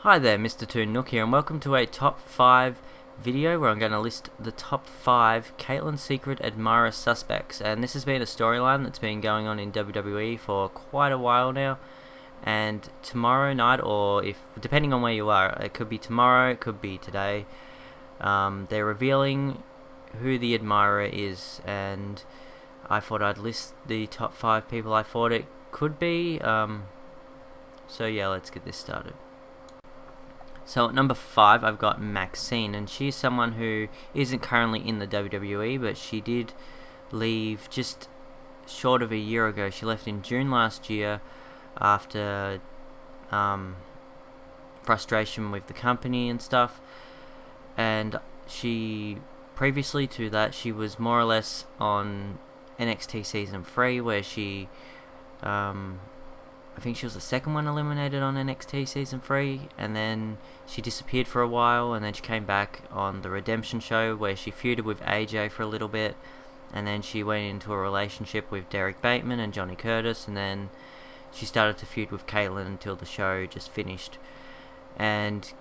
Hi there, Mr. Toon Nook here, and welcome to a top 5 video where I'm going to list the top 5 Kaitlyn secret admirer suspects. And this has been a storyline that's been going on in WWE for quite a while now. And tomorrow night, or if depending on where you are, it could be tomorrow, it could be today, they're revealing who the admirer is, and I thought I'd list the top 5 people I thought it could be. So yeah, let's get this started. So at number 5 I've got Maxine, and she's someone who isn't currently in the WWE, but she did leave just short of a year ago. She left in June last year after frustration with the company and stuff, and she previously to that she was more or less on NXT season 3 where she I think she was the second one eliminated on NXT season 3, and then she disappeared for a while, and then she came back on the Redemption show where she feuded with AJ for a little bit, and then she went into a relationship with Derek Bateman and Johnny Curtis, and then she started to feud with Kaitlyn until the show just finished. And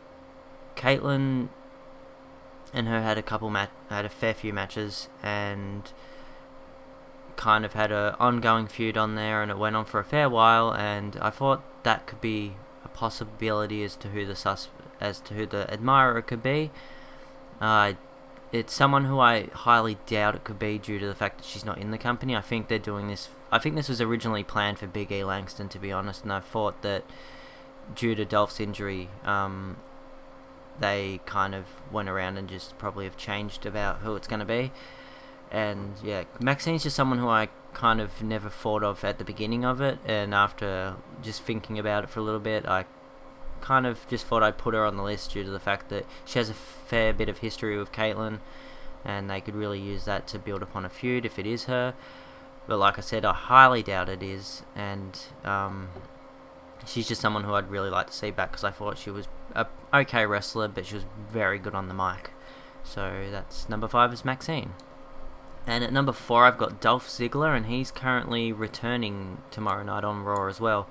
Kaitlyn and her had a fair few matches, and kind of had an ongoing feud on there, and it went on for a fair while, and I thought that could be a possibility as to who the admirer could be. It's someone who I highly doubt it could be due to the fact that she's not in the company. I think they're doing this. I think this was originally planned for Big E Langston, to be honest, and I thought that due to Dolph's injury, they kind of went around and just probably have changed about who it's going to be. And yeah, Maxine's just someone who I kind of never thought of at the beginning of it, and after just thinking about it for a little bit, I kind of just thought I'd put her on the list due to the fact that she has a fair bit of history with Kaitlyn, and they could really use that to build upon a feud if it is her. But like I said, I highly doubt it is, and she's just someone who I'd really like to see back, because I thought she was a okay wrestler, but she was very good on the mic. So that's number 5 is Maxine. And at number 4 I've got Dolph Ziggler, and he's currently returning tomorrow night on Raw as well.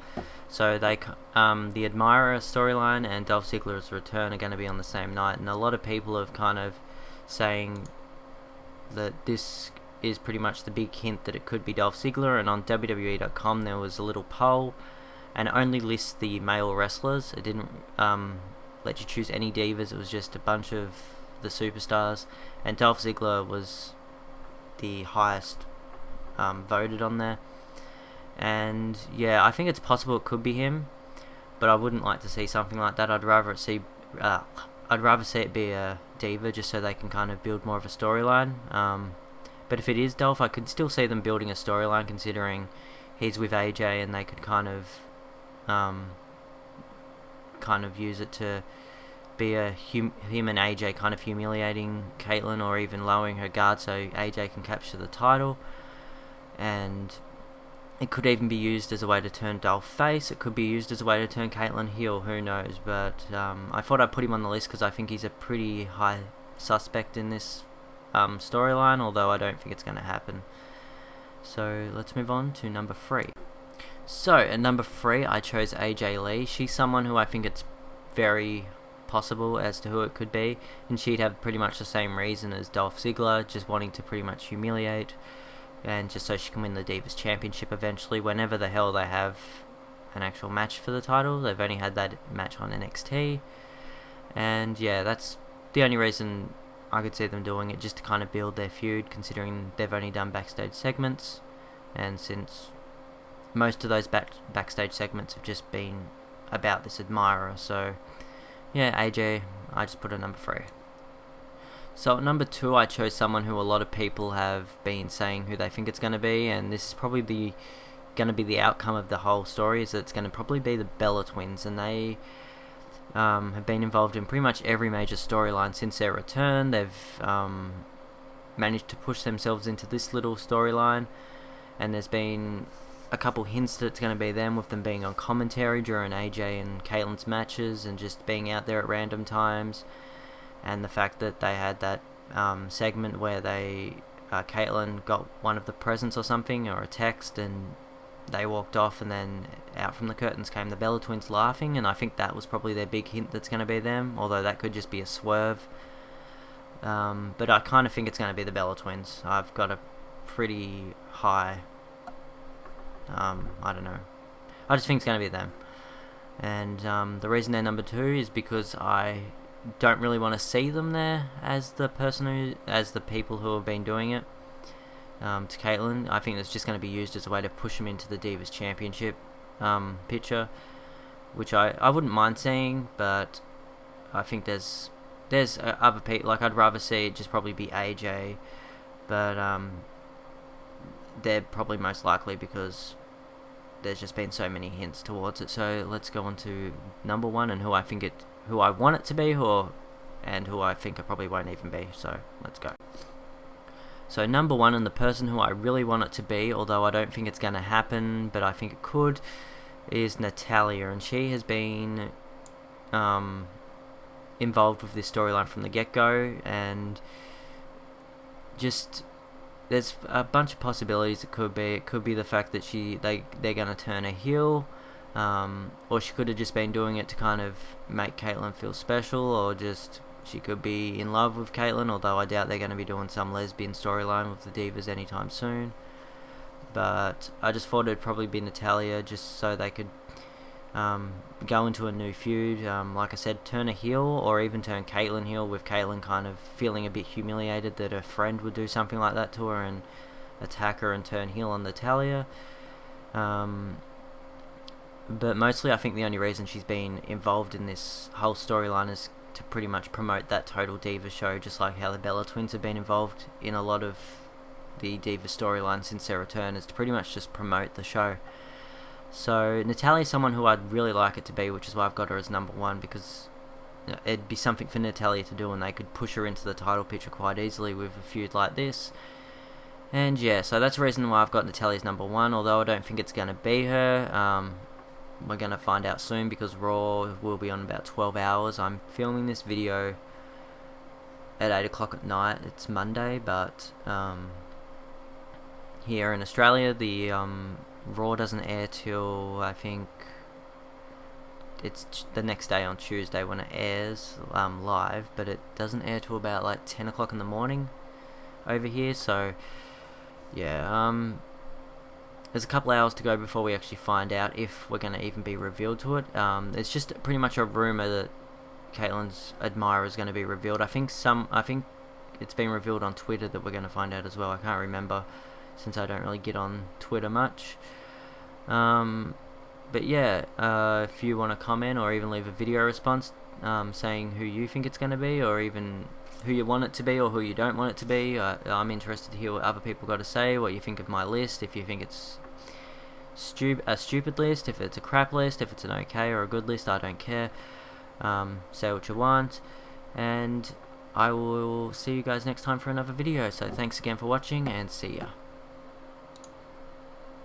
So the Admirer storyline and Dolph Ziggler's return are going to be on the same night, and a lot of people have kind of saying that this is pretty much the big hint that it could be Dolph Ziggler. And on WWE.com there was a little poll, and it only lists the male wrestlers. It didn't let you choose any divas. It was just a bunch of the superstars, and Dolph Ziggler was the highest voted on there. And yeah, I think it's possible it could be him, but I wouldn't like to see something like that. I'd rather see it be a diva, just so they can kind of build more of a storyline. But if it is Dolph, I could still see them building a storyline, considering he's with AJ, and they could kind of use it to be him and AJ kind of humiliating Kaitlyn, or even lowering her guard so AJ can capture the title. And it could even be used as a way to turn Dolph face. It could be used as a way to turn Kaitlyn heel, who knows. But I thought I'd put him on the list because I think he's a pretty high suspect in this storyline, although I don't think it's going to happen. So let's move on to number 3. So at number 3 I chose AJ Lee. She's someone who I think it's very possible as to who it could be, and she'd have pretty much the same reason as Dolph Ziggler, just wanting to pretty much humiliate, and just so she can win the Divas Championship eventually, whenever the hell they have an actual match for the title. They've only had that match on NXT, and yeah, that's the only reason I could see them doing it, just to kind of build their feud, considering they've only done backstage segments, and since most of those backstage segments have just been about this admirer. So yeah, AJ, I just put a number 3. So at number 2 I chose someone who a lot of people have been saying who they think it's going to be, and this is probably going to be the outcome of the whole story, is that it's going to probably be the Bella Twins, and they have been involved in pretty much every major storyline since their return. They've managed to push themselves into this little storyline, and there's been a couple hints that it's going to be them, with them being on commentary during AJ and Kaitlyn's matches, and just being out there at random times. And the fact that they had that segment where Kaitlyn got one of the presents or something, or a text, and they walked off, and then out from the curtains came the Bella Twins laughing, and I think that was probably their big hint that's going to be them, although that could just be a swerve. But I kind of think it's going to be the Bella Twins. I've got a pretty high, I don't know, I just think it's going to be them. And the reason they're number 2 is because I don't really want to see them there as the people who have been doing it to Kaitlyn. I think it's just going to be used as a way to push them into the Divas Championship picture, which I wouldn't mind seeing, but I think there's other people, like I'd rather see it just probably be AJ, but they're probably most likely because there's just been so many hints towards it. So let's go on to number 1 and who I want it to be, and who I think it probably won't even be. So let's go. So number 1, and the person who I really want it to be, although I don't think it's going to happen, but I think it could, is Natalya, and she has been involved with this storyline from the get-go, and just there's a bunch of possibilities. It could be the fact that they're going to turn her heel, or she could have just been doing it to kind of make Kaitlyn feel special, or just she could be in love with Kaitlyn, although I doubt they're going to be doing some lesbian storyline with the Divas anytime soon. But I just thought it'd probably be Natalya, just so they could go into a new feud, like I said, turn a heel, or even turn Kaitlyn heel, with Kaitlyn kind of feeling a bit humiliated that her friend would do something like that to her and attack her and turn heel on Natalya. But mostly I think the only reason she's been involved in this whole storyline is to pretty much promote that Total Diva show, just like how the Bella Twins have been involved in a lot of the Diva storyline since their return, is to pretty much just promote the show. So Natalya's someone who I'd really like it to be, which is why I've got her as number 1, because it'd be something for Natalya to do, and they could push her into the title picture quite easily with a feud like this. And yeah, so that's the reason why I've got Natalya's number 1, although I don't think it's going to be her. We're going to find out soon, because Raw will be on about 12 hours. I'm filming this video at 8 o'clock at night. It's Monday, but here in Australia, the Raw doesn't air till, I think, it's the next day on Tuesday when it airs live, but it doesn't air till about like 10 o'clock in the morning over here. So yeah, there's a couple hours to go before we actually find out if we're going to even be revealed to it. It's just pretty much a rumour that Kaitlyn's admirer is going to be revealed. I think it's been revealed on Twitter that we're going to find out as well. I can't remember, since I don't really get on Twitter much. But yeah, if you want to comment or even leave a video response saying who you think it's going to be, or even who you want it to be or who you don't want it to be, I'm interested to hear what other people got to say, what you think of my list, if you think it's a stupid list, if it's a crap list, if it's an okay or a good list, I don't care. Say what you want, and I will see you guys next time for another video. So thanks again for watching, and see ya.